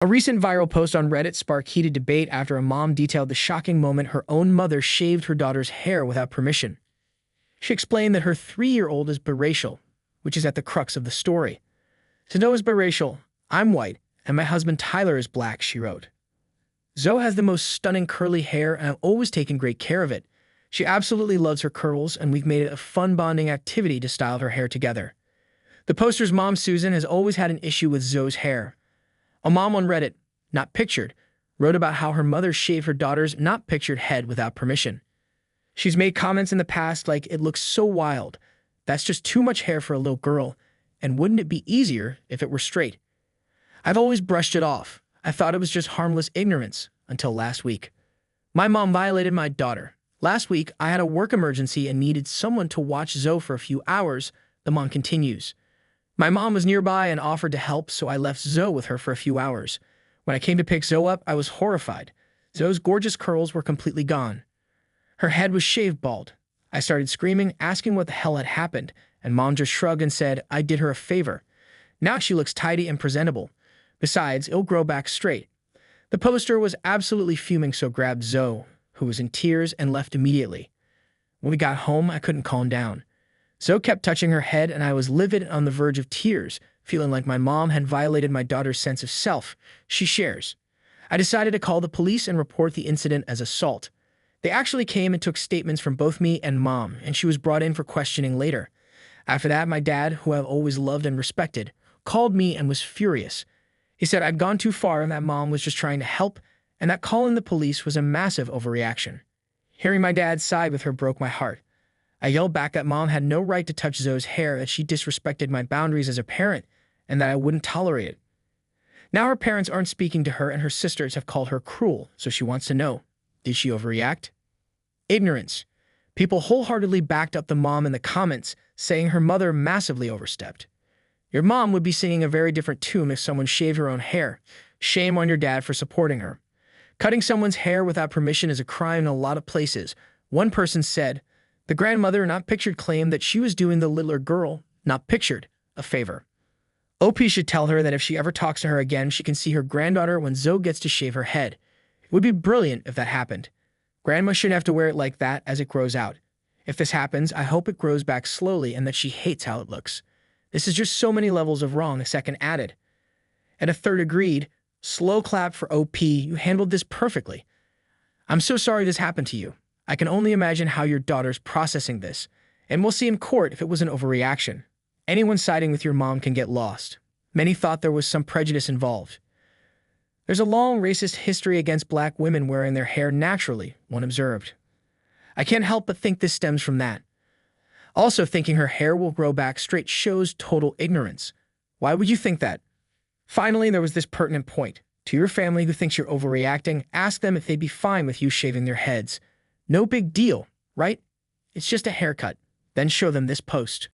A recent viral post on Reddit sparked heated debate after a mom detailed the shocking moment her own mother shaved her daughter's hair without permission. She explained that her 3-year-old is biracial, which is at the crux of the story. "To know is biracial, I'm white, and my husband Tyler is black," she wrote. "Zoe has the most stunning curly hair, and I've always taken great care of it. She absolutely loves her curls, and we've made it a fun bonding activity to style her hair together." The poster's mom, Susan, has always had an issue with Zoe's hair. A mom on Reddit, not pictured, wrote about how her mother shaved her daughter's not pictured head without permission. She's made comments in the past like, "It looks so wild. That's just too much hair for a little girl, and wouldn't it be easier if it were straight? I've always brushed it off. I thought it was just harmless ignorance until last week. My mom violated my daughter. Last week, I had a work emergency and needed someone to watch Zoe for a few hours," the mom continues. "My mom was nearby and offered to help, so I left Zoe with her for a few hours. When I came to pick Zoe up, I was horrified. Zoe's gorgeous curls were completely gone. Her head was shaved bald. I started screaming, asking what the hell had happened, and Mom just shrugged and said I did her a favor. Now she looks tidy and presentable. Besides, it'll grow back straight." The poster was absolutely fuming, so grabbed Zoe, who was in tears, and left immediately. When we got home, I couldn't calm down. Zoe kept touching her head, and I was livid and on the verge of tears, feeling like my mom had violated my daughter's sense of self, she shares. "I decided to call the police and report the incident as assault. They actually came and took statements from both me and Mom, and she was brought in for questioning later. After that, my dad, who I've always loved and respected, called me and was furious. He said I'd gone too far and that Mom was just trying to help, and that calling the police was a massive overreaction. Hearing my dad's side with her broke my heart. I yelled back that Mom had no right to touch Zoe's hair, that she disrespected my boundaries as a parent, and that I wouldn't tolerate it. Now her parents aren't speaking to her, and her sisters have called her cruel, so she wants to know, did she overreact?" Ignorance. People wholeheartedly backed up the mom in the comments, saying her mother massively overstepped. "Your mom would be singing a very different tune if someone shaved her own hair. Shame on your dad for supporting her. Cutting someone's hair without permission is a crime in a lot of places," one person said. The grandmother, not pictured, claimed that she was doing the littler girl, not pictured, a favor. OP should tell her that if she ever talks to her again, she can see her granddaughter when Zoe gets to shave her head. It would be brilliant if that happened. Grandma shouldn't have to wear it like that as it grows out. If this happens, I hope it grows back slowly and that she hates how it looks. This is just so many levels of wrong," a second added. And a third agreed, "Slow clap for OP, you handled this perfectly. I'm so sorry this happened to you. I can only imagine how your daughter's processing this, and we'll see in court if it was an overreaction. Anyone siding with your mom can get lost. Many thought there was some prejudice involved. There's a long racist history against black women wearing their hair naturally," one observed. "I can't help but think this stems from that. Also, thinking her hair will grow back straight shows total ignorance. Why would you think that?" Finally, there was this pertinent point. To your family who thinks you're overreacting, ask them if they'd be fine with you shaving their heads. No big deal, right? It's just a haircut. Then show them this post.